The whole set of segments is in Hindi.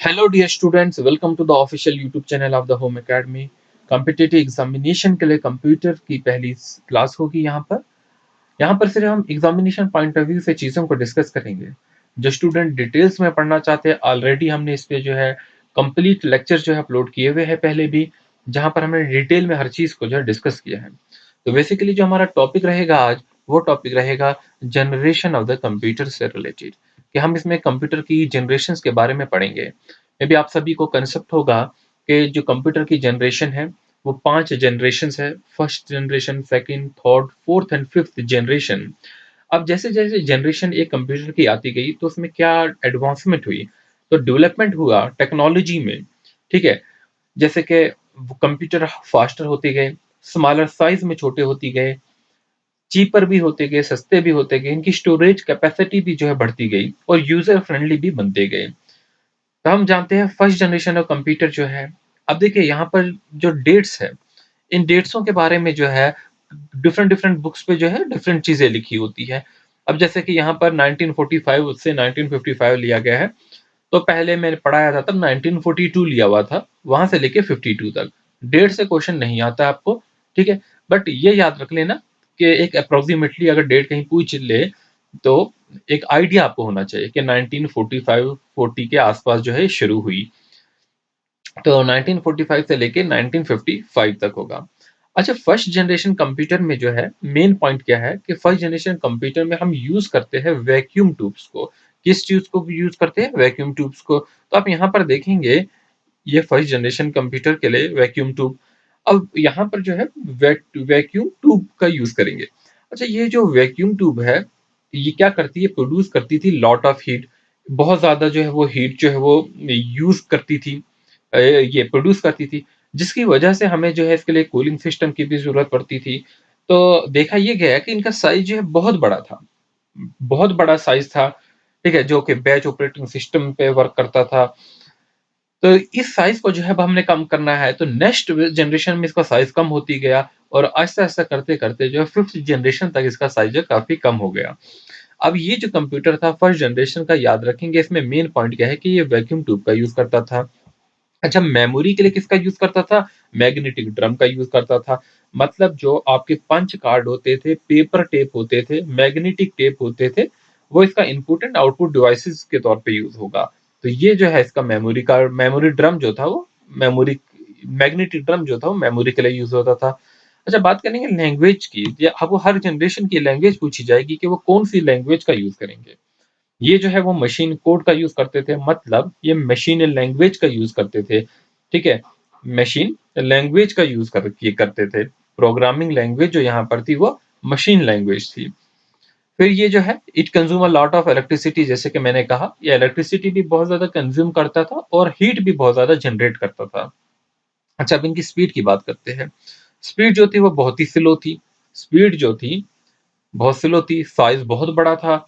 Hello dear students, welcome to the official YouTube channel of the Home Academy. Competitive examination के लिए कंप्यूटर की पहली क्लास होगी यहाँ पर सिर्फ हम एग्जामिनेशन पॉइंट ऑफ व्यू से चीज़ों को डिस्कस करेंगे। जो स्टूडेंट डिटेल्स में पढ़ना चाहते हैं, ऑलरेडी हमने इस पे जो है कंप्लीट लेक्चर जो है अपलोड किए हुए हैं पहले भी, जहाँ पर हमने डिटेल में हर चीज़ को जो है डिस्कस किया है। तो बेसिकली जो हमारा टॉपिक रहेगा आज, वो टॉपिक रहेगा जनरेशन ऑफ द कंप्यूटर से रिलेटेड, कि हम इसमें कंप्यूटर की जनरेशन्स के बारे में पढ़ेंगे। मे बी आप सभी को कंसेप्ट होगा कि जो कंप्यूटर की जनरेशन है वो 5 जनरेशन्स है। First generation, second, third, fourth and fifth generation. अब जैसे जैसे जनरेशन एक कंप्यूटर की आती गई तो उसमें क्या एडवांसमेंट हुई, तो डेवलपमेंट हुआ टेक्नोलॉजी में। ठीक है, जैसे कि कंप्यूटर फास्टर होते गए, स्मॉलर साइज में छोटे होती गए, चीपर भी होते गए, सस्ते भी होते गए, इनकी स्टोरेज कैपेसिटी भी जो है बढ़ती गई और यूजर फ्रेंडली भी बनते गए। तो हम जानते हैं फर्स्ट जनरेशन ऑफ कंप्यूटर जो है। अब देखिए यहाँ पर जो डेट्स है, इन डेट्सों के बारे में जो है डिफरेंट डिफरेंट बुक्स पे जो है डिफरेंट चीजें लिखी होती है। अब जैसे कि यहाँ पर 1945 से 1955 लिया गया है, तो पहले मैंने पढ़ाया था तब 1942 लिया हुआ था, वहां से लेके 52 तक। डेट से क्वेश्चन नहीं आता आपको, ठीक है, बट ये याद रख लेना कि एक अप्रोक्सीमेटली अगर डेट कहीं पूछ ले तो एक आइडिया आपको होना चाहिए कि 1945 40 के आसपास जो है शुरू हुई, तो 1945 से लेके 1955 तक होगा। अच्छा, फर्स्ट जनरेशन कंप्यूटर में जो है मेन पॉइंट क्या है कि फर्स्ट जनरेशन कंप्यूटर में हम यूज करते हैं वैक्यूम ट्यूब्स को। किस चीज को यूज करते हैं? वैक्यूम ट्यूब्स को। तो आप यहाँ पर देखेंगे ये फर्स्ट जनरेशन कंप्यूटर के लिए वैक्यूम ट्यूब। अब यहाँ पर जो है वैक्यूम ट्यूब का यूज करेंगे। अच्छा, ये जो वैक्यूम ट्यूब है ये क्या करती है? प्रोड्यूस करती थी लॉट ऑफ हीट। बहुत ज्यादा जो है वो हीट जो है वो यूज करती थी, ये प्रोड्यूस करती थी, जिसकी वजह से हमें जो है इसके लिए कूलिंग सिस्टम की भी जरूरत पड़ती थी। तो देखा ये गया कि इनका साइज जो है बहुत बड़ा था, बहुत बड़ा साइज था। ठीक है, जो कि बैच ऑपरेटिंग सिस्टम पे वर्क करता था। तो इस साइज को जो है अब हमने कम करना है, तो नेक्स्ट जनरेशन में इसका साइज कम होती गया और आहिस्ता आहिस्ता करते करते जो है फिफ्थ जनरेशन तक इसका साइज जो है काफी कम हो गया। अब ये जो कंप्यूटर था फर्स्ट जनरेशन का, याद रखेंगे इसमें मेन पॉइंट क्या है कि ये वैक्यूम ट्यूब का यूज करता था। अच्छा, मेमोरी के लिए किसका यूज करता था? मैग्नेटिक ड्रम का यूज करता था। मतलब जो आपके पंच कार्ड होते थे, पेपर टेप होते थे, मैग्नेटिक टेप होते थे, वो इसका इनपुट एंड आउटपुट डिवाइसेस के तौर पे यूज होगा। तो ये जो है इसका मेमोरी कार्ड, मेमोरी ड्रम जो था वो मेमोरी, मैग्नेटिक ड्रम जो था वो मेमोरी के लिए यूज होता था। अच्छा, बात करेंगे लैंग्वेज की। अब वो हर जनरेशन की लैंग्वेज पूछी जाएगी कि वो कौन सी लैंग्वेज का यूज करेंगे। ये जो है वो मशीन कोड का यूज करते थे, मतलब ये मशीन लैंग्वेज का यूज करते थे। ठीक है, मशीन लैंग्वेज का यूज ये करते थे। प्रोग्रामिंग लैंग्वेज जो यहाँ पर थी वो मशीन लैंग्वेज थी। फिर ये जो है it consume a lot of electricity, जैसे कि मैंने कहा ये इलेक्ट्रिसिटी भी बहुत ज्यादा कंज्यूम करता था और हीट भी बहुत ज्यादा जनरेट करता था। अच्छा, अब इनकी स्पीड की बात करते हैं। स्पीड जो थी वो बहुत ही स्लो थी। स्पीड जो थी बहुत स्लो थी, साइज बहुत बड़ा था।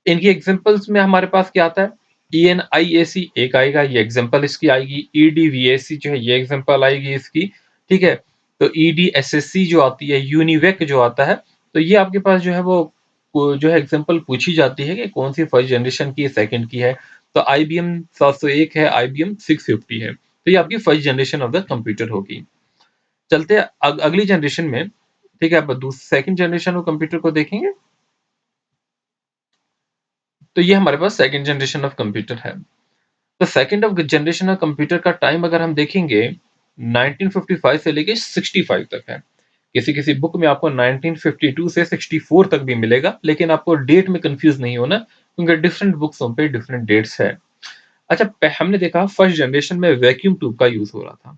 इनकी एग्जांपल्स में हमारे पास क्या आता है? ENIAC एक आएगा, ये एग्जांपल इसकी आएगी। EDVAC जो है ये एग्जांपल आएगी इसकी। ठीक है, तो EDSSC जो आती है, यूनिवेक जो आता है, तो ये आपके पास जो है वो जो है एग्जांपल पूछी जाती है कि कौन सी फर्स्ट जनरेशन की है, सेकंड की है। तो IBM 701 है, IBM 650 है, तो ये आपकी first generation of the computer होगी। चलते हैं अगली जनरेशन में। ठीक है, अब सेकंड जनरेशन ऑफ कंप्यूटर को देखेंगे। तो ये हमारे पास सेकंड जनरेशन ऑफ कंप्यूटर है। तो second of generation of computer का टाइम अगर हम देखेंगे 1955 से लेके 65 तक है। किसी किसी बुक में आपको 1952 से 64 तक भी मिलेगा, लेकिन आपको डेट में कंफ्यूज नहीं होना क्योंकि डिफरेंट बुक्सों पे डिफरेंट डेट्स है। अच्छा, हमने देखा फर्स्ट जनरेशन में वैक्यूम ट्यूब का यूज हो रहा था,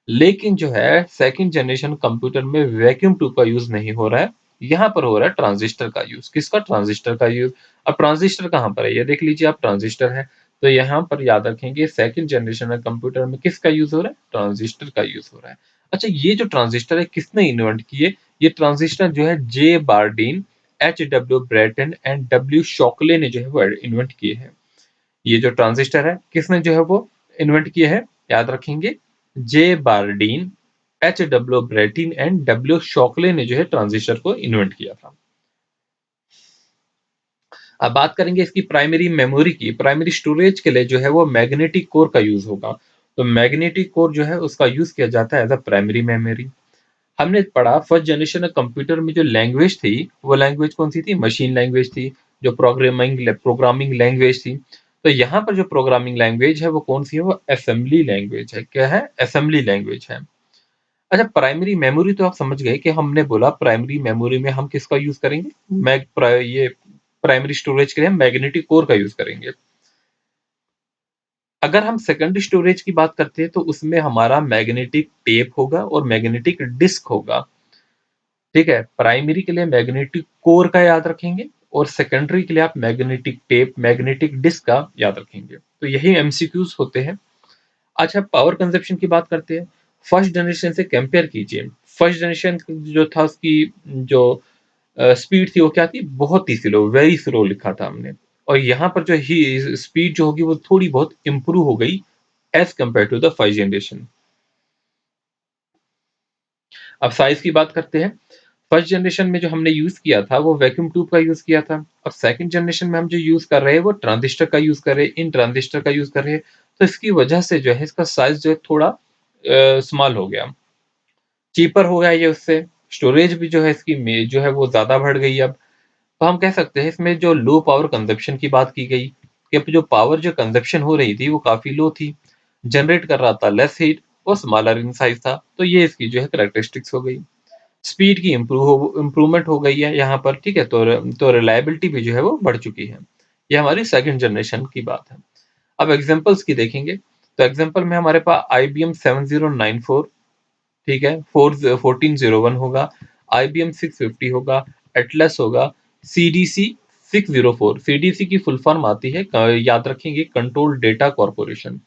लेकिन जो है सेकंड जनरेशन कंप्यूटर में वैक्यूम ट्यूब का यूज नहीं हो रहा है। यहाँ पर हो रहा है ट्रांजिस्टर का यूज। किसका? ट्रांजिस्टर का यूज। अब ट्रांजिस्टर कहाँ पर है ये देख लीजिए आप, ट्रांजिस्टर है। तो यहाँ पर याद रखेंगे सेकंड जनरेशन में कंप्यूटर में किसका यूज हो रहा है? ट्रांजिस्टर का यूज हो रहा है। अच्छा, ये जो ट्रांजिस्टर है किसने इन्वेंट किए? ये ट्रांजिस्टर जो है J Bardeen, HW Brattain and W Shockley ने जो है वो इन्वेंट किए हैं। ये जो ट्रांजिस्टर है किसने जो है वो इन्वेंट किया है? याद रखेंगे, J Bardeen, HW Brattain and W Shockley ने जो है ट्रांजिस्टर को इन्वेंट किया था। अब बात करेंगे इसकी प्राइमरी मेमोरी की। प्राइमरी स्टोरेज के लिए जो है वो मैग्नेटिक कोर का यूज होगा। तो मैग्नेटिक कोर जो है उसका यूज किया जाता है एज अ प्राइमरी मेमोरी। हमने पढ़ा फर्स्ट जनरेशन कंप्यूटर में जो लैंग्वेज थी वो लैंग्वेज कौन सी थी? मशीन लैंग्वेज थी, जो प्रोग्रामिंग लैंग्वेज थी। तो यहाँ पर जो प्रोग्रामिंग लैंग्वेज है वो कौन सी है? वो असेंबली लैंग्वेज है। क्या है? असेंबली लैंग्वेज है। अच्छा, प्राइमरी मेमोरी तो आप समझ गए कि हमने बोला प्राइमरी मेमोरी में हम किसका यूज करेंगे? ये प्राइमरी स्टोरेज के लिए हम मैग्नेटिक कोर का यूज करेंगे। अगर हम सेकेंडरी स्टोरेज की बात करते हैं तो उसमें हमारा मैग्नेटिक टेप होगा और मैग्नेटिक डिस्क होगा। ठीक है, प्राइमरी के लिए मैग्नेटिक कोर का याद रखेंगे और सेकेंडरी के लिए आप मैग्नेटिक टेप, मैग्नेटिक डिस्क का याद रखेंगे। तो यही एमसीक्यूज होते हैं। अच्छा, पावर कंजप्शन की बात करते हैं। फर्स्ट जनरेशन से कंपेयर कीजिए। फर्स्ट जनरेशन जो था उसकी जो स्पीड थी वो क्या थी? बहुत ही स्लो, वेरी स्लो लिखा था हमने। और यहाँ पर जो ही स्पीड जो होगी वो थोड़ी बहुत इंप्रूव हो गई as compare to the first generation. अब साइज की बात करते हैं। फर्स्ट जनरेशन में जो हमने यूज किया था वो वैक्यूम ट्यूब का यूज किया था। अब सेकंड जनरेशन में हम जो यूज कर रहे हैं वो ट्रांजिस्टर का यूज कर रहे हैं, इन ट्रांजिस्टर का यूज कर रहे हैं। तो इसकी वजह से जो है इसका साइज जो है थोड़ा स्मॉल हो गया, चीपर हो गया ये उससे। स्टोरेज भी जो है इसकी जो है वो ज्यादा बढ़ गई अब। तो हम कह सकते हैं इसमें जो लो पावर कंजप्शन की बात की गई कि अब जो पावर जो कंजप्शन हो रही थी वो काफी लो थी, जनरेट कर रहा था लेस हीट और स्मॉलर इन साइज था। तो ये इसकी जो है करेक्टरिस्टिक्स हो गई। स्पीड की इम्प्रूवमेंट हो गई है यहाँ पर। ठीक है, तो रिलायबिलिटी भी जो है वो बढ़ चुकी है। ये हमारी सेकंड जनरेशन की बात है। अब एग्जांपल्स की देखेंगे तो एग्जांपल में हमारे पास IBM 7094, ठीक है, 1401 होगा, IBM 650 होगा, एटलस होगा, CDC 604। CDC की फुल फॉर्म आती है, याद रखेंगे, कंट्रोल डेटा कॉर्पोरेशन।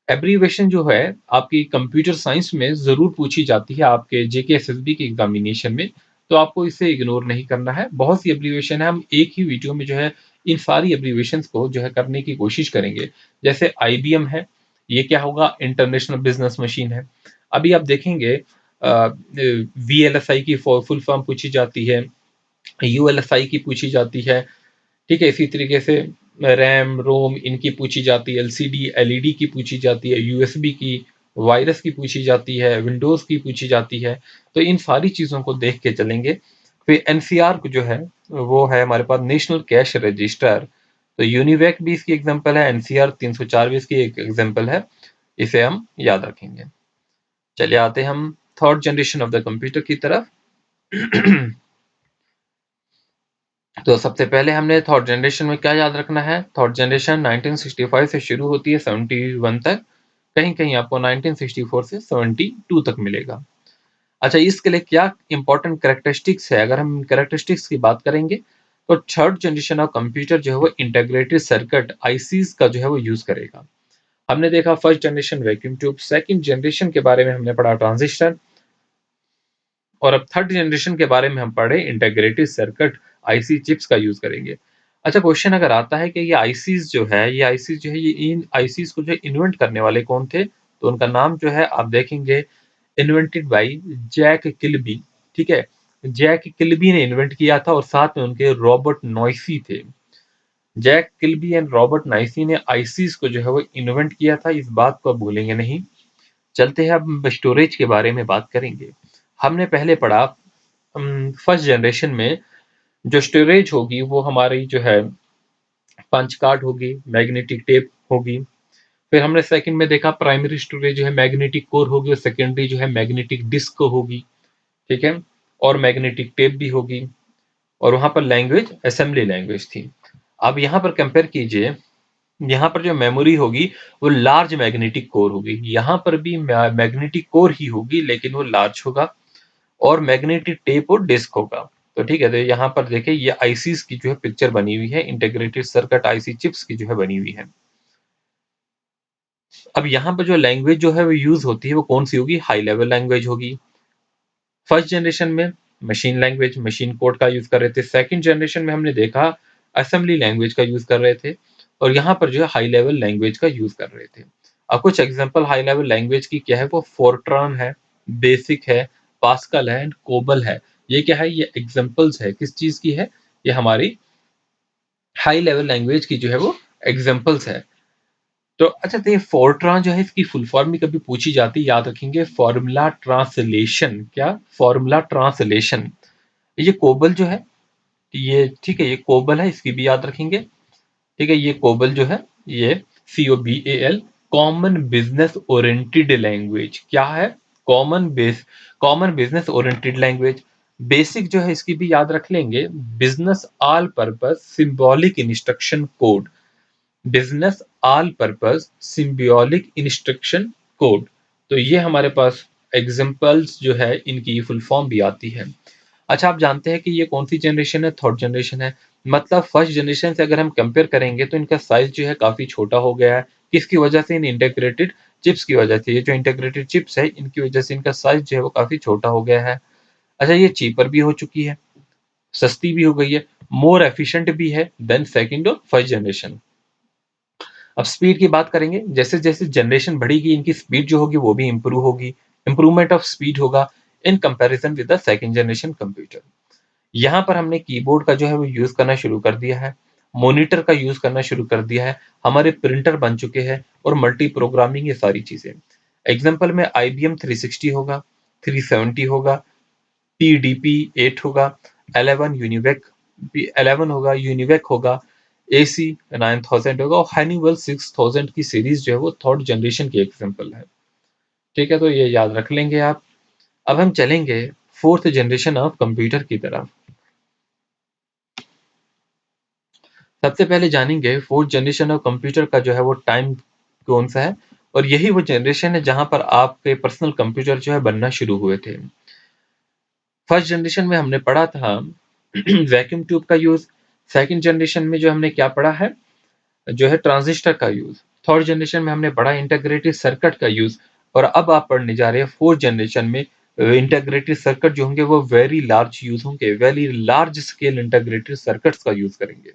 एब्रीवेशन जो है आपकी कंप्यूटर साइंस में जरूर पूछी जाती है आपके JK SSB के एग्जामिनेशन में। तो आपको इसे इग्नोर नहीं करना है। बहुत सी एब्रीवेशन है, हम एक ही वीडियो में जो है इन सारी एब्रीवेशंस को जो है करने की कोशिश करेंगे। जैसे IBM है, ये क्या होगा? इंटरनेशनल बिजनेस मशीन है। अभी आप देखेंगे VLSI की फुल फॉर्म पूछी जाती है, ULSI की पूछी जाती है। ठीक है, इसी तरीके से रैम, रोम इनकी पूछी जाती है, LCD LED की पूछी जाती है, USB की, वायरस की पूछी जाती है, विंडोज की पूछी जाती है। तो इन सारी चीजों को देख के चलेंगे। फिर NCR को जो है वो है हमारे पास नेशनल कैश रजिस्टर। तो यूनिवैक भी इसकी एग्जांपल है, NCR 304 भी इसकी एक एग्जांपल है। इसे हम याद रखेंगे। चलिए आते हम third generation of the computer की तरफ। तो सबसे पहले हमने थर्ड जनरेशन में क्या याद रखना है? थर्ड जनरेशन 1965 से शुरू होती है 71 तक। कहीं कहीं आपको 1964 से 72 तक मिलेगा। अच्छा, इसके लिए क्या इंपॉर्टेंट कैरेक्टरिस्टिक्स है? अगर हम कैरेक्टरिस्टिक्स की बात करेंगे तो थर्ड जनरेशन ऑफ कंप्यूटर जो है वो इंटीग्रेटेड सर्किट ICs का जो है वो यूज करेगा। हमने देखा first generation vacuum tube, second generation के बारे में हमने पढ़ा ट्रांजिस्टर, और अब थर्ड जनरेशन के बारे में हम पढ़े इंटीग्रेटेड सर्किट IC चिप्स का यूज करेंगे। अच्छा, क्वेश्चन अगर आता है कि ये आईसीज जो है, ये इन आईसीज को जो इन्वेंट करने वाले कौन थे? तो उनका नाम जो है आप देखेंगे, इन्वेंटेड बाय जैक किल्बी। ठीक है, जैक किल्बी ने इन्वेंट किया था और साथ में उनके रॉबर्ट नॉइसी थे। जैक किल्बी एंड रॉबर्ट नाइसी ने आईसीज को जो है वो इन्वेंट किया था, इस बात को आप भूलेंगे नहीं। चलते हैं अब स्टोरेज के बारे में बात करेंगे। हमने पहले पढ़ा फर्स्ट जनरेशन में जो स्टोरेज होगी वो हमारी जो है पंच कार्ड होगी, मैग्नेटिक टेप होगी। फिर हमने सेकंड में देखा प्राइमरी स्टोरेज जो है मैग्नेटिक कोर होगी और सेकेंडरी जो है मैग्नेटिक डिस्क होगी। ठीक है, और मैग्नेटिक टेप भी होगी। और वहां पर लैंग्वेज असेंबली लैंग्वेज थी। अब यहाँ पर कंपेयर कीजिए, यहाँ पर जो मेमोरी होगी वो लार्ज मैग्नेटिक कोर होगी। यहाँ पर भी मैग्नेटिक कोर ही होगी लेकिन वो लार्ज होगा, और मैग्नेटिक टेप और डिस्क होगा। तो ठीक है, तो यहाँ पर देखिए ये आईसीस की जो है पिक्चर बनी हुई है, इंटीग्रेटेड सर्किट IC चिप्स की जो है बनी हुई है। अब यहाँ पर जो लैंग्वेज जो है वो यूज होती है वो कौन सी होगी? हाई लेवल लैंग्वेज होगी। फर्स्ट जनरेशन में मशीन लैंग्वेज, मशीन कोड का यूज कर रहे थे। सेकंड जनरेशन में हमने देखा असेंबली लैंग्वेज का यूज कर रहे थे, और यहाँ पर जो है हाई लेवल लैंग्वेज का यूज कर रहे थे। अब कुछ एग्जांपल हाई लेवल लैंग्वेज की क्या है? वो फोर्ट्रान है, बेसिक है, पास्कल है एंड कोबल है। ये क्या है? ये एग्जांपल्स है, किस चीज की है? ये हमारी हाई लेवल लैंग्वेज की जो है वो एग्जांपल्स है। तो अच्छा, तो ये फोरट्रान जो है इसकी फुल फॉर्म भी कभी पूछी जाती है, याद रखेंगे, फॉर्मूला ट्रांसलेशन। क्या? Formula translation. ये कोबल जो है, ये ठीक है, ये कोबल है, इसकी भी याद रखेंगे। ठीक है, ये कोबल जो है, ये COBAL, common business oriented language. क्या है? Common business oriented language. Basic जो है इसकी भी याद रख लेंगे, business all purpose symbolic instruction code. Business all purpose symbolic instruction code. तो ये हमारे पास एग्जांपल्स जो है इनकी फुल फॉर्म भी आती है। अच्छा, आप जानते हैं कि ये कौन सी जनरेशन है? थर्ड जनरेशन है। मतलब फर्स्ट जनरेशन से अगर हम कंपेयर करेंगे तो इनका साइज जो है काफी छोटा हो गया है। किसकी वजह से? इन इंटीग्रेटेड चिप्स की वजह से। ये जो इंटीग्रेटेड चिप्स है इनकी वजह से इनका साइज जो है वो काफी छोटा हो गया है। अच्छा, ये चीपर भी हो चुकी है, सस्ती भी हो गई है, मोर एफिशिएंट भी है देन सेकंड और फर्स्ट जनरेशन। अब स्पीड की बात करेंगे, जैसे जैसे जनरेशन बढ़ेगी इनकी स्पीड जो होगी वो भी इंप्रूव होगी, इंप्रूवमेंट ऑफ स्पीड होगा in comparison with the second generation computer. यहाँ पर हमने कीबोर्ड का जो है वो यूज करना शुरू कर दिया है, मॉनिटर का यूज करना शुरू कर दिया है, हमारे प्रिंटर बन चुके हैं और मल्टी प्रोग्रामिंग, ये सारी चीजें। एग्जाम्पल में IBM 360 होगा, 370 होगा, PDP-8 होगा, 11 यूनिवेक 11 होगा, यूनिवेक होगा, AC 9000 होगा और हनीवेल 6000 की सीरीज जो है वो थर्ड जनरेशन की एग्जाम्पल है। ठीक है, तो ये याद रख लेंगे आप। अब हम चलेंगे फोर्थ जनरेशन ऑफ कंप्यूटर की तरफ। सबसे पहले जानेंगे फोर्थ जनरेशन ऑफ कंप्यूटर का जो है वो टाइम कौन सा है, और यही वो जनरेशन है जहां पर आपके पर्सनल कंप्यूटर जो है बनना शुरू हुए थे। फर्स्ट जनरेशन में हमने पढ़ा था वैक्यूम ट्यूब का यूज। सेकंड जनरेशन में जो हमने क्या पढ़ा है, जो है ट्रांजिस्टर का यूज। थर्ड जनरेशन में हमने पढ़ा इंटीग्रेटेड सर्किट का यूज। और अब आप पढ़ने जा रहे हैं फोर्थ जनरेशन में इंटीग्रेटेड सर्किट जो होंगे वो वेरी लार्ज यूज होंगे, very large scale integrated circuits का यूज करेंगे।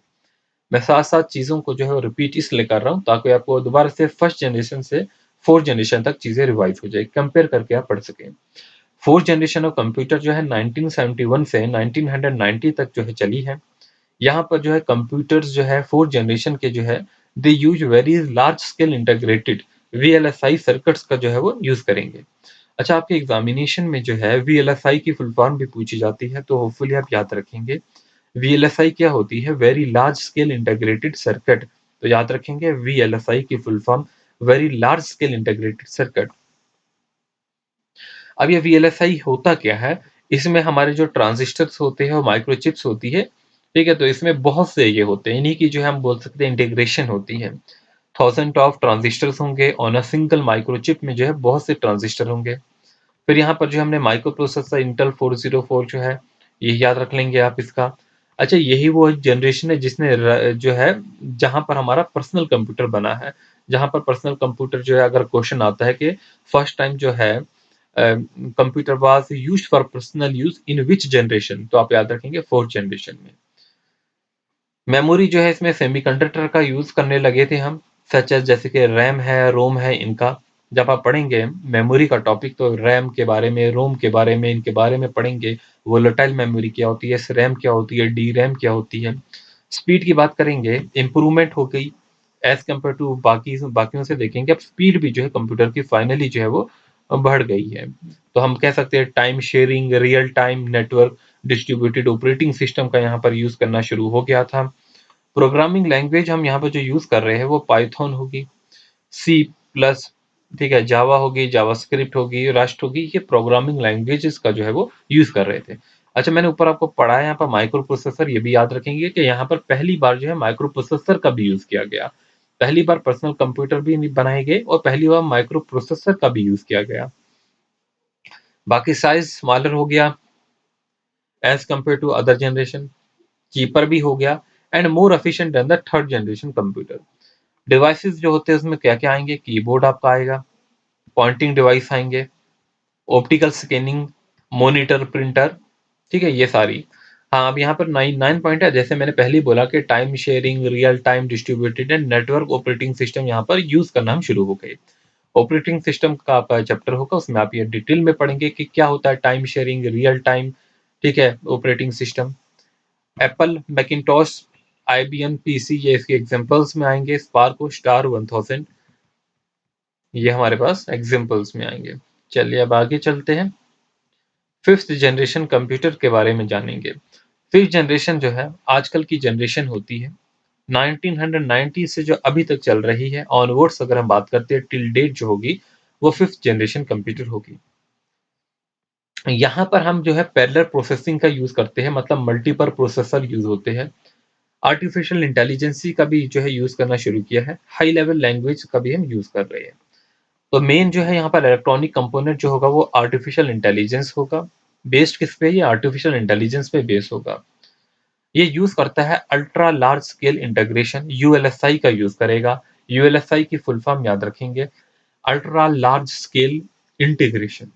मैं साथ साथ चीजों को जो है रिपीट इसलिए कर रहा हूँ ताकि आपको दोबारा से फर्स्ट जनरेशन से फोर्थ जनरेशन तक चीजें रिवाइज हो जाए, कंपेयर करके आप पढ़ सकें। फोर्थ जनरेशन ऑफ कंप्यूटर जो है 1971 से 1990 तक जो है चली है। यहाँ पर जो है कंप्यूटर्स जो है फोर्थ जनरेशन के जो है they use very large scale integrated VLSI circuits का जो है वो यूज करेंगे। अच्छा, आपके एग्जामिनेशन में जो है VLSI की फुल फॉर्म भी पूछी जाती है, तो होपफुली आप याद रखेंगे। VLSI क्या होती है? Very large scale integrated circuit. तो याद रखेंगे VLSI की full form very large scale integrated circuit. अब ये VLSI होता क्या है? इसमें हमारे जो ट्रांजिस्टर्स होते हैं, वो माइक्रोचिप्स होती है। ठीक है, तो इसमें बहुत से ये होते हैं, इन्हीं की जो है हम बोल सकते हैं इंटीग्रेशन होती है। थाउजेंड ऑफ ट्रांजिस्टर्स होंगे ऑन अ सिंगल माइक्रोचिप में, जो है बहुत से ट्रांजिस्टर होंगे। फिर यहाँ पर जो हमने माइक्रो प्रोसेसर इंटेल 404 जो है, ये याद रख लेंगे आप इसका। अच्छा, यही वो जनरेशन है जिसने जो है जहां पर हमारा पर्सनल कंप्यूटर बना है। जहां पर पर्सनल कंप्यूटर जो है, अगर क्वेश्चन आता है कि फर्स्ट टाइम जो है computer was used for personal use in which generation, तो आप याद रखेंगे फोर्थ जनरेशन में। मेमोरी जो है इसमें सेमीकंडक्टर का यूज करने लगे थे हम, सच एज जैसे कि रैम है, रोम है इनका। जब आप पढ़ेंगे मेमोरी का टॉपिक तो रैम के बारे में, रोम के बारे में, इनके बारे में पढ़ेंगे। वोलेटाइल मेमोरी क्या होती है, रैम क्या होती है, डी रैम क्या होती है। स्पीड की बात करेंगे, इंप्रूवमेंट हो गई एज कम्पेयर टू बाकियों से देखेंगे। अब स्पीड भी जो है कंप्यूटर की फाइनली जो है वो बढ़ गई है। तो हम कह सकते हैं time sharing, real time network, distributed operating system का यहाँ पर यूज करना शुरू हो गया था। प्रोग्रामिंग लैंग्वेज हम यहाँ पर जो यूज कर रहे हैं वो पाइथन होगी, C+, ठीक है, जावा होगी, जावास्क्रिप्ट होगी, रस्ट होगी, ये प्रोग्रामिंग लैंग्वेजेस का जो है वो यूज कर रहे थे। अच्छा, मैंने ऊपर आपको पढ़ा है यहाँ पर माइक्रो प्रोसेसर, ये भी याद रखेंगे कि यहाँ पर पहली बार जो है माइक्रो प्रोसेसर का भी यूज किया गया। पहली बार पर्सनल कंप्यूटर भी बनाए गए और पहली बार माइक्रो प्रोसेसर का भी यूज किया गया। बाकी साइज स्मॉलर हो गया as compare to other generation, cheaper भी हो गया and more efficient than the third generation computer. Devices जो होते हैं उसमें क्या क्या आएंगे? कीबोर्ड आपका आएगा, पॉइंटिंग डिवाइस आएंगे, ऑप्टिकल स्कैनिंग, मॉनिटर, प्रिंटर, ठीक है, ये सारी। हाँ, अब यहाँ पर 9 पॉइंट है, जैसे मैंने पहले ही बोला कि time sharing, real time, distributed and network operating system यहाँ पर यूज करना हम शुरू हो गए। ऑपरेटिंग सिस्टम का आपका चैप्टर होगा, उसमें आप ये डिटेल में पढ़ेंगे कि क्या होता है टाइम शेयरिंग, रियल टाइम, ठीक है, operating system. Apple Macintosh IBM PC ये इसके एग्जांपल्स में आएंगे, स्पार्को स्टार 1000 ये हमारे पास एग्जांपल्स में आएंगे। चलिए अब आगे चलते हैं, फिफ्थ जनरेशन कंप्यूटर के बारे में जानेंगे। फिफ्थ जनरेशन जो है आजकल की जनरेशन होती है 1990 से जो अभी तक चल रही है ऑनवर्ड्स, अगर हम बात करते हैं टिल डेट जो होगी वो फिफ्थ जनरेशन कंप्यूटर होगी। यहाँ पर हम जो है पैरेलल प्रोसेसिंग का यूज करते हैं, मतलब मल्टीपल प्रोसेसर यूज होते हैं। आर्टिफिशियल इंटेलिजेंसी का भी जो है यूज करना शुरू किया है, हाई लेवल लैंग्वेज का भी हम यूज कर रहे हैं। तो मेन जो है यहाँ पर इलेक्ट्रॉनिक कंपोनेंट जो होगा वो आर्टिफिशियल इंटेलिजेंस होगा। बेस्ड किस पे? ये आर्टिफिशियल इंटेलिजेंस पे बेस होगा। ये यूज करता है ultra large scale integration, ULSI का यूज करेगा। यूएलएसआई की फुल फॉर्म याद रखेंगे, ultra large scale integration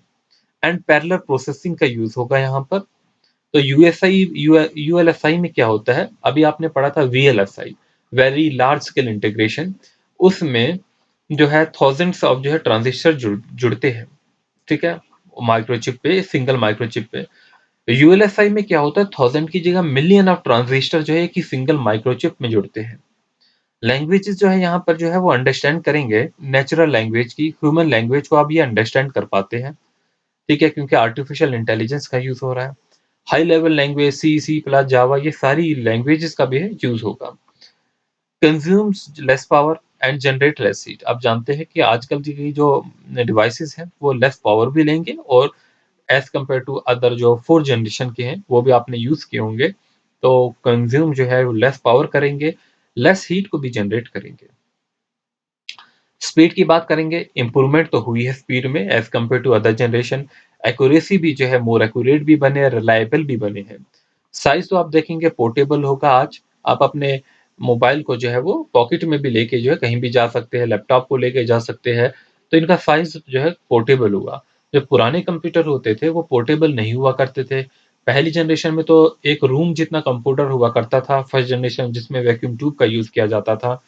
and parallel processing का यूज होगा यहाँ पर। तो यूएलएसआई में क्या होता है, अभी आपने पढ़ा था VLSI, very large scale integration, उसमें जो है थाउजेंड्स ऑफ जो है ट्रांजिस्टर जुड़ते हैं, ठीक है, माइक्रोचिप पे, सिंगल माइक्रोचिप पे। यूएलएसआई में क्या होता है, 1000 की जगह मिलियन ऑफ ट्रांजिस्टर जो है कि सिंगल माइक्रोचिप में जुड़ते हैं। लैंग्वेजेस जो है यहाँ पर जो है वो अंडरस्टैंड करेंगे, नेचुरल लैंग्वेज की, ह्यूमन लैंग्वेज को आप ये अंडरस्टैंड कर पाते हैं, ठीक है, क्योंकि आर्टिफिशियल इंटेलिजेंस का यूज हो रहा है। High level language C plus Java ये सारी लैंग्वेजेस का भी है यूज होगा। Consumes less power and generate less heat. आप जानते हैं कि आजकल की जो डिवाइसेस हैं वो लेस पावर भी लेंगे, और एज कम्पेयर टू अदर जो फोर्थ जनरेशन के हैं वो भी आपने यूज किए होंगे, तो कंज्यूम जो है वो लेस पावर करेंगे, लेस हीट को भी जनरेट करेंगे। स्पीड की बात करेंगे, इंप्रूवमेंट तो हुई है स्पीड में as compare to other generation. Accuracy भी जो है मोर एक्यूरेट भी बने, रिलायबल भी बने हैं। साइज तो आप देखेंगे पोर्टेबल होगा। आज आप अपने मोबाइल को जो है वो पॉकेट में भी लेके जो है कहीं भी जा सकते हैं, लैपटॉप को लेके जा सकते हैं, तो इनका साइज जो है पोर्टेबल हुआ। जो पुराने कंप्यूटर होते थे वो पोर्टेबल नहीं हुआ करते थे। पहली जनरेशन में तो एक रूम जितना कंप्यूटर हुआ करता था, फर्स्ट जनरेशन जिसमें वैक्यूम ट्यूब का यूज किया जाता था,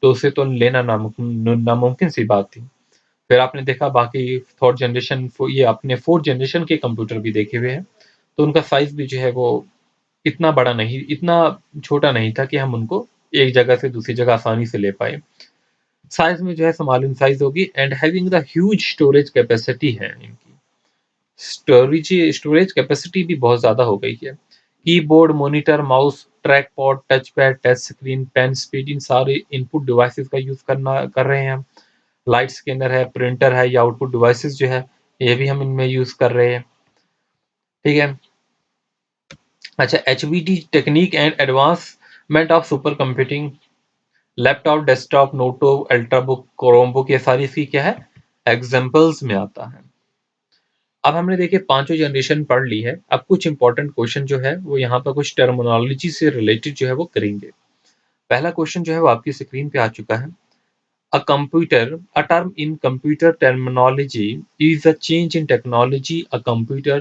तो उसे तो लेना नामुमकिन सी बात थी। फिर आपने देखा बाकी थर्ड जनरेशन, ये अपने फोर्थ जनरेशन के कंप्यूटर भी देखे हुए हैं, तो उनका साइज भी जो है वो इतना बड़ा नहीं, इतना छोटा नहीं था कि हम उनको एक जगह से दूसरी जगह आसानी से ले पाए। साइज में जो है समालिन साइज होगी and having the huge storage capacity है इनकी। स्टोरेज कैपेसिटी भी बहुत ज्यादा हो गई है। Keyboard, monitor, mouse, track pad, touch pad, touch screen, pen, speed, इन सारे इनपुट डिवाइसेस का यूज कर रहे हैं हम। लाइट स्कैनर है, प्रिंटर है, या आउटपुट डिवाइसेस जो है ये भी हम इनमें यूज कर रहे हैं, ठीक है। अच्छा, HVD technique and advancement of super computing, laptop, desktop, notebook, ultrabook, Chromebook, ये सारी इसकी क्या है, एग्जांपल्स में आता है। अब हमने देखिए पांचों जनरेशन पढ़ ली है। अब कुछ इंपॉर्टेंट क्वेश्चन जो है वो यहाँ पर कुछ टर्मिनोलॉजी से रिलेटेड जो है वो करेंगे। पहला क्वेश्चन जो है वो आपकी स्क्रीन पे आ चुका है। A computer, a term in computer terminology is a change in technology a computer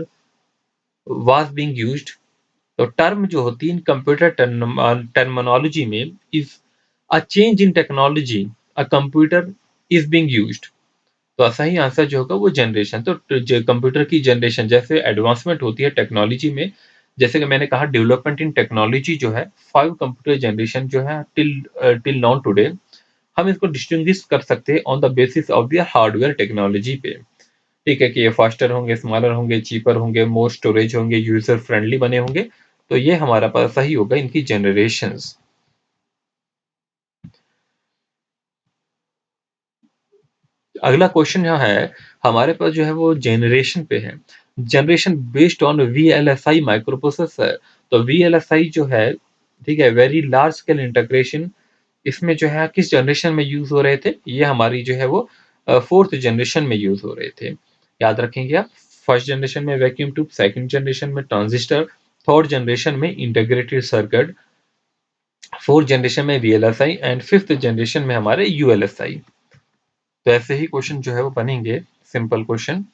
was being used। तो टर्म जो होती है इन कंप्यूटर टर्मिनोलॉजी में, is a change in technology a computer is being used. तो सही आंसर जो होगा वो जनरेशन। तो कंप्यूटर की जनरेशन जैसे एडवांसमेंट होती है टेक्नोलॉजी में, जैसे कि मैंने कहा डेवलपमेंट इन टेक्नोलॉजी जो है 5 कंप्यूटर जनरेशन जो है टिल नाउ टुडे, हम इसको डिस्टिंग्विश कर सकते हैं on the basis of their hardware technology पे, ठीक है, कि ये फास्टर होंगे, स्मॉलर होंगे, चीपर होंगे, मोर स्टोरेज होंगे, यूजर फ्रेंडली बने होंगे, तो ये हमारा पास सही होगा इनकी जनरेशंस। अगला क्वेश्चन यहाँ है हमारे पास जो है वो जनरेशन पे है, generation based on VLSI micro processor. तो वीएलएसआई जो है, ठीक है, वेरी लार्ज स्केल इंटीग्रेशन, इसमें जो है किस जनरेशन में यूज हो रहे थे, ये हमारी जो है वो फोर्थ जनरेशन में यूज हो रहे थे। याद रखेंगे आप, फर्स्ट जनरेशन में वैक्यूम ट्यूब, सेकंड जनरेशन में ट्रांजिस्टर, थर्ड जनरेशन में इंटीग्रेटेड सर्किट, फोर्थ जनरेशन में वीएलएसआई एंड फिफ्थ जनरेशन में हमारे यूएलएसआई। तो ऐसे ही क्वेश्चन जो है वो बनेंगे, सिंपल क्वेश्चन।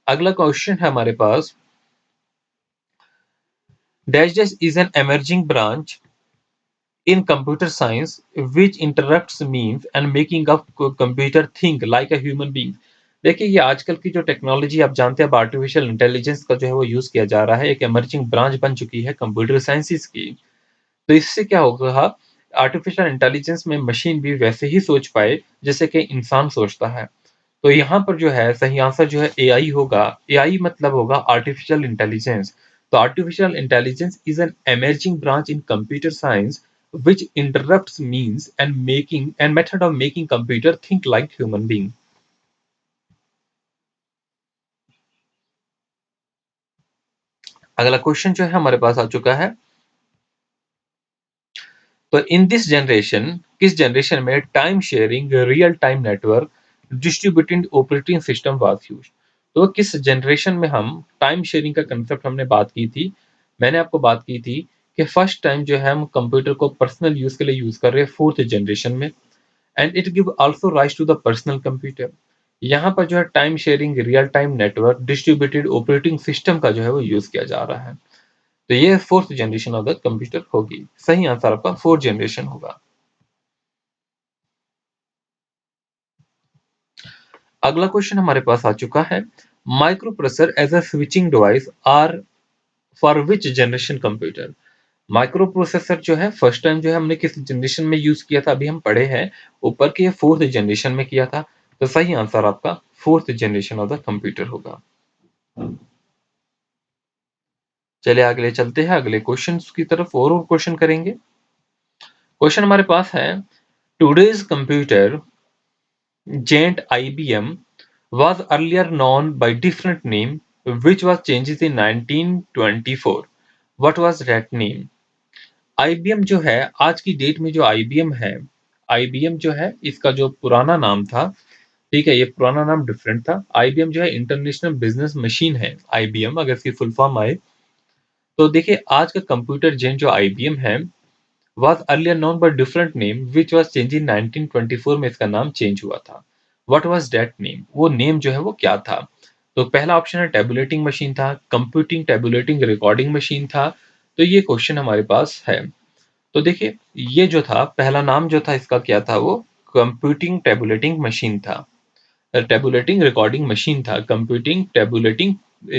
अगला क्वेश्चन है हमारे पास, dash dash is an emerging branch in computer science which interrupts means and making of computer think like a human being। देखिए ये आजकल की जो टेक्नोलॉजी आप जानते हैं, अब आर्टिफिशियल इंटेलिजेंस का जो है वो यूज किया जा रहा है, एक emerging ब्रांच बन चुकी है कंप्यूटर साइंसेस की। तो इससे क्या होगा, आर्टिफिशियल इंटेलिजेंस में मशीन भी वैसे ही सोच पाए जैसे कि इंसान सोचता है। तो यहाँ पर जो है सही आंसर जो है एआई होगा। एआई मतलब होगा आर्टिफिशियल इंटेलिजेंस। तो artificial intelligence is an emerging branch in computer science which interrupts means and method of making computer think like human being. अगला क्वेश्चन जो है हमारे पास आ चुका है। तो इन दिस जनरेशन, किस जनरेशन में time sharing real time network distributed operating system was used. तो किस जनरेशन में हम टाइम शेयरिंग का कंसेप्ट हमने बात की थी। मैंने आपको बात की थी कि फर्स्ट टाइम जो है हम कंप्यूटर को पर्सनल यूज के लिए यूज कर रहे हैं फोर्थ जनरेशन में, and it give also rise to the personal computer. यहाँ पर जो है time sharing real time network distributed operating system का जो है वो यूज किया जा रहा है। तो ये fourth generation of the computer होगी। सही आंसर आपका फोर्थ जनरेशन होगा। अगला क्वेश्चन हमारे पास आ चुका है। Microprocessor as a switching device are for which generation computer. Microprocessor जो है फर्स्ट टाइम जो है हमने किस जनरेशन में यूज किया था, अभी हम पढ़े हैं ऊपर के फोर्थ जनरेशन में किया था। तो सही आंसर आपका fourth generation of the computer होगा। चलिए आगे चलते हैं अगले क्वेश्चन की तरफ और क्वेश्चन करेंगे। क्वेश्चन हमारे पास है, today's computer giant IBM was earlier known by different name which was changed in 1924. What was that name? IBM जो है आज की डेट में जो IBM है, IBM जो है इसका जो पुराना नाम था, ठीक है, ये पुराना नाम डिफरेंट था। IBM जो है इंटरनेशनल बिजनेस मशीन है। IBM अगर इसकी फुल फॉर्म आए तो देखिए आज का कंप्यूटर जेन जो IBM है was earlier known by different name which was changed in 1924 में इसका नाम चेंज हुआ था। What was that name? वो नेम जो है वो क्या था? तो पहला ऑप्शन है टेबुलेटिंग मशीन था, कंप्यूटिंग टेबुलेटिंग रिकॉर्डिंग मशीन था। तो ये क्वेश्चन हमारे पास है। तो देखिए ये जो था पहला नाम जो था इसका क्या था, वो कंप्यूटिंग टेबुलेटिंग मशीन था। टेबुलेटिंग रिकॉर्डिंग मशीन था, कंप्यूटिंग टेबुलेटिंग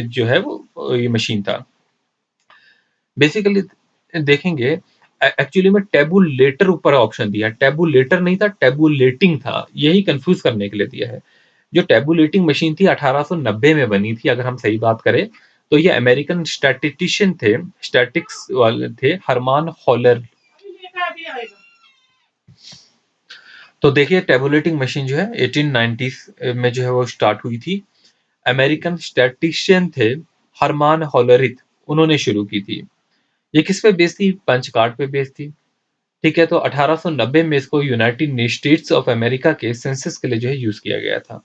जो है वो ये मशीन था। बेसिकली देखेंगे एक्चुअली में टेबुलेटर ऊपर ऑप्शन दिया, टेबुलेटर नहीं था टेबुलेटिंग था, यही कंफ्यूज करने के लिए दिया है। जो टेबुलेटिंग मशीन थी 1890 में बनी थी अगर हम सही बात करें। तो ये अमेरिकन स्टैटिस्टिशियन थे, स्टैटिक्स वाले थे, हरमान हॉलर। तो देखिए टेबुलेटिंग मशीन जो है 1890 में जो है वो स्टार्ट हुई थी। अमेरिकन स्टैटिस्टिशियन थे हरमान हॉलरिथ, उन्होंने शुरू की थी। ये किस पे बेस्ड थी? पंच कार्ड पे बेस्ड थी। ठीक है, तो 1890 में इसको यूनाइटेड स्टेट्स ऑफ अमेरिका के सेंसस के लिए जो है यूज किया गया था।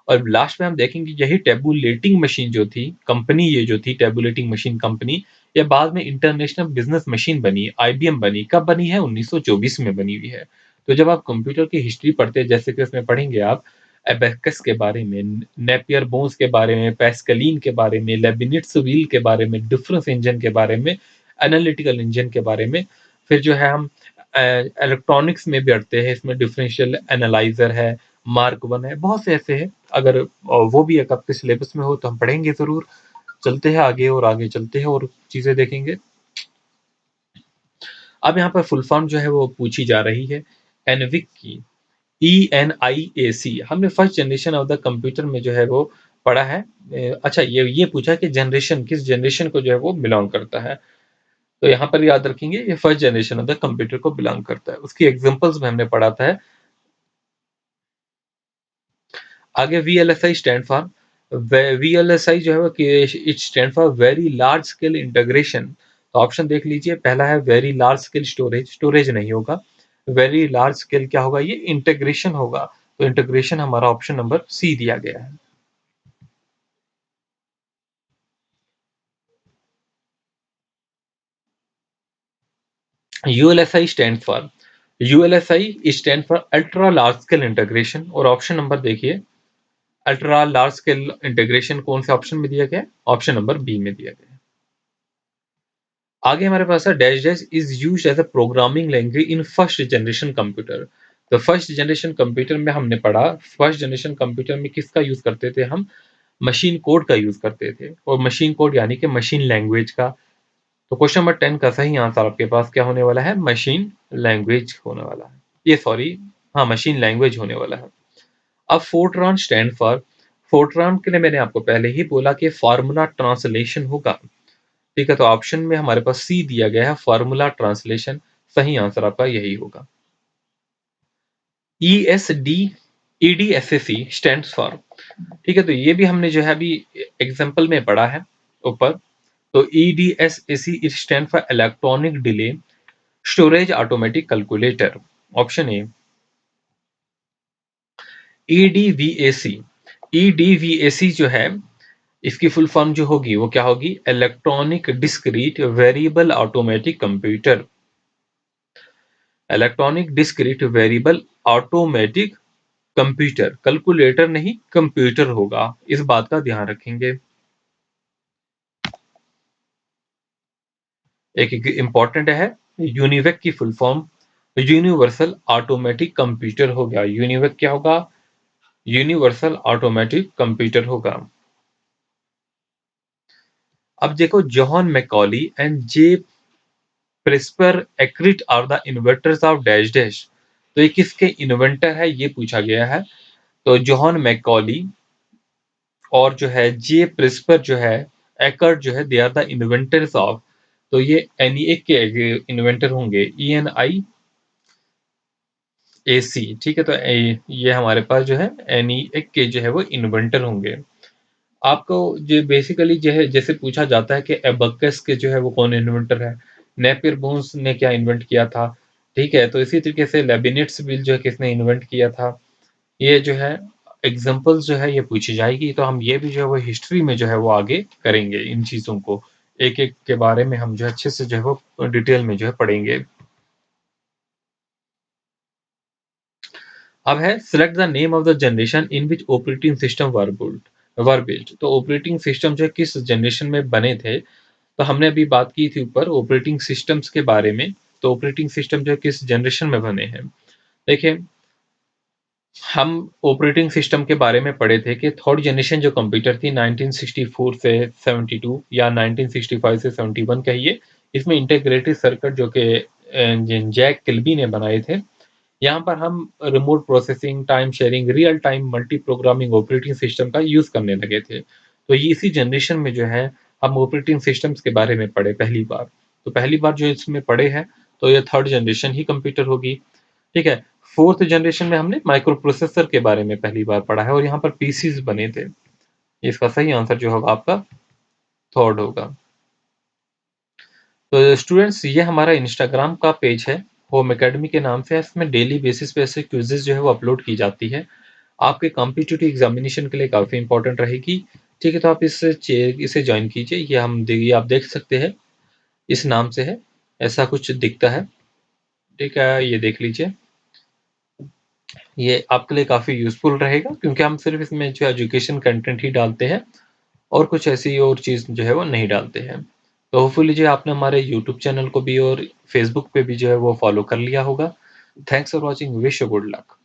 और लास्ट में हम देखेंगे यही टेबुलेटिंग मशीन जो थी कंपनी, ये जो थी टेबुलेटिंग मशीन कंपनी, ये बाद में इंटरनेशनल बिजनेस मशीन बनी, आईबीएम बनी। कब बनी है? 1924 में बनी हुई है। तो जब आप कंप्यूटर की हिस्ट्री पढ़ते हैं, जैसे कि उसमें पढ़ेंगे आप एबेकस के बारे में, नेपियर बोन्स के बारे में, पैस्कलिन के बारे में, लेबिनिट्स व्हील के बारे में, डिफरेंस इंजन के बारे में, एनालिटिकल इंजन के बारे में, फिर जो है हम इलेक्ट्रॉनिक्स में भी पढ़ते हैं, इसमें डिफरेंशियल एनालाइजर है, मार्क वन है, बहुत से ऐसे हैं। अगर वो भी एक आपके सिलेबस में हो तो हम पढ़ेंगे जरूर। चलते हैं आगे और आगे चलते हैं और चीजें देखेंगे। अब यहाँ पर फुल फॉर्म जो है वो पूछी जा रही है एनविक की, ENIAC। हमने first generation of the computer में जो है वो पढ़ा है। अच्छा ये पूछा कि जनरेशन किस जनरेशन को जो है वो बिलोंग करता है। तो यहाँ पर याद रखेंगे ये first generation of the computer को बिलोंग करता है। उसकी एग्जांपल्स में हमने पढ़ा था। आगे VLSI स्टैंड फॉर, VLSI जो है वो it stand for very large scale integration. तो ऑप्शन देख लीजिए, पहला है very large scale storage, storage नहीं होगा। वेरी लार्ज स्केल क्या होगा? ये इंटीग्रेशन होगा। तो इंटीग्रेशन हमारा ऑप्शन नंबर सी दिया गया है। ULSI stand for, ULSI stand for ultra large scale integration. और ऑप्शन नंबर देखिए, अल्ट्रा लार्ज स्केल इंटीग्रेशन कौन से ऑप्शन में दिया गया है? ऑप्शन नंबर बी में दिया गया है। आगे हमारे पास है dash dash is used as a programming language in first generation computer. तो फर्स्ट जनरेशन कंप्यूटर में हमने पढ़ा, फर्स्ट जनरेशन कंप्यूटर में किसका यूज करते थे हम? मशीन कोड का यूज करते थे। और मशीन कोड यानी कि मशीन लैंग्वेज का। तो क्वेश्चन नंबर 10 का सही आंसर आपके पास क्या होने वाला है? मशीन लैंग्वेज होने वाला है। ये सॉरी, हाँ, मशीन लैंग्वेज होने वाला है। अब फोर्ट्रान स्टैंड फॉर, फोर्ट्रान के लिए मैंने आपको पहले ही बोला कि फार्मूला ट्रांसलेशन होगा। ठीक है, तो ऑप्शन में हमारे पास सी दिया गया है, फार्मूला ट्रांसलेशन। सही आंसर आपका यही होगा। ESD EDSAC स्टैंड फॉर, ठीक है, तो ये भी हमने जो है अभी एग्जाम्पल में पढ़ा है ऊपर। तो EDSAC stand for electronic delay storage automatic calculator. Option A. EDVAC, EDVAC जो है इसकी फुल फॉर्म जो होगी वो क्या होगी? Electronic discrete variable automatic computer. Electronic discrete variable automatic computer, calculator नहीं कंप्यूटर होगा, इस बात का ध्यान रखेंगे। एक इंपॉर्टेंट है, यूनिवेक की full form universal automatic computer हो गया। यूनिवेक क्या होगा? यूनिवर्सल ऑटोमेटिक कंप्यूटर होगा। अब देखो, John Mauchly and J Presper Eckert are the inventors of dash dash. तो ये किसके इन्वेंटर है ये पूछा गया है। तो जॉन मैकॉली और जो है जे प्रिस्पर जो है एकर्ट जो है, they are the inventors of. तो ये एनईए के इन्वेंटर होंगे, ENIAC। ठीक है, तो ये हमारे पास जो है एनईए के जो है वो इन्वेंटर होंगे। आपको जो बेसिकली जो है जैसे पूछा जाता है कि एबकस के जो है वो कौन इन्वेंटर है, नेपियर बोन्स ने क्या इन्वेंट किया था। ठीक है, तो इसी तरीके से लेबिनिट्स व्हील जो है किसने इन्वेंट किया था। ये जो है एग्जांपल्स जो है ये पूछी जाएगी, तो हम ये भी जो है वो हिस्ट्री में जो है वो आगे करेंगे। इन चीज़ों को एक एक के बारे में हम जो है अच्छे से जो है वो डिटेल में जो है पढ़ेंगे। अब है select the name of the generation in which operating system were built. तो ऑपरेटिंग सिस्टम जो है किस जनरेशन में बने थे। तो हमने अभी बात की थी ऊपर ऑपरेटिंग सिस्टम्स के बारे में। तो ऑपरेटिंग सिस्टम जो है किस जनरेशन में बने हैं। देखिए, हम ऑपरेटिंग सिस्टम के बारे में पढ़े थे कि थर्ड जनरेशन जो कंप्यूटर थी 1964 से 72 या 1965 से 71 कहिए, इसमें इंटीग्रेटेड सर्किट जो कि जैक किल्बी ने बनाए थे। यहाँ पर हम remote processing, time sharing, real time multi programming operating system का यूज करने लगे थे। तो ये इसी जनरेशन में जो है हम ऑपरेटिंग सिस्टम्स के बारे में पढ़े पहली बार। तो पहली बार जो इसमें पढ़े हैं, तो ये थर्ड जनरेशन ही कंप्यूटर होगी। ठीक है, फोर्थ जनरेशन में हमने माइक्रो प्रोसेसर के बारे में पहली बार पढ़ा है और यहाँ पर पीसीज बने थे। इसका सही आंसर जो होगा आपका थर्ड होगा। तो स्टूडेंट्स, ये हमारा इंस्टाग्राम का पेज है, होम एकेडमी के नाम से है। इसमें डेली बेसिस पे ऐसे क्विजेज जो है वो अपलोड की जाती है। आपके कॉम्पिटिटिव एग्जामिनेशन के लिए काफ़ी इंपॉर्टेंट रहेगी। ठीक है, तो आप इसे ज्वाइन कीजिए। ये आप देख सकते हैं, इस नाम से है, ऐसा कुछ दिखता है। ठीक है, ये देख लीजिए। ये आपके लिए काफ़ी यूज़फुल रहेगा क्योंकि हम सिर्फ इसमें जो एजुकेशन कंटेंट ही डालते हैं और कुछ ऐसी और चीज़ जो है वो नहीं डालते हैं। तो होपफुली जो आपने हमारे यूट्यूब चैनल को भी और फेसबुक पे भी जो है वो फॉलो कर लिया होगा। Thanks for watching, wish you good luck.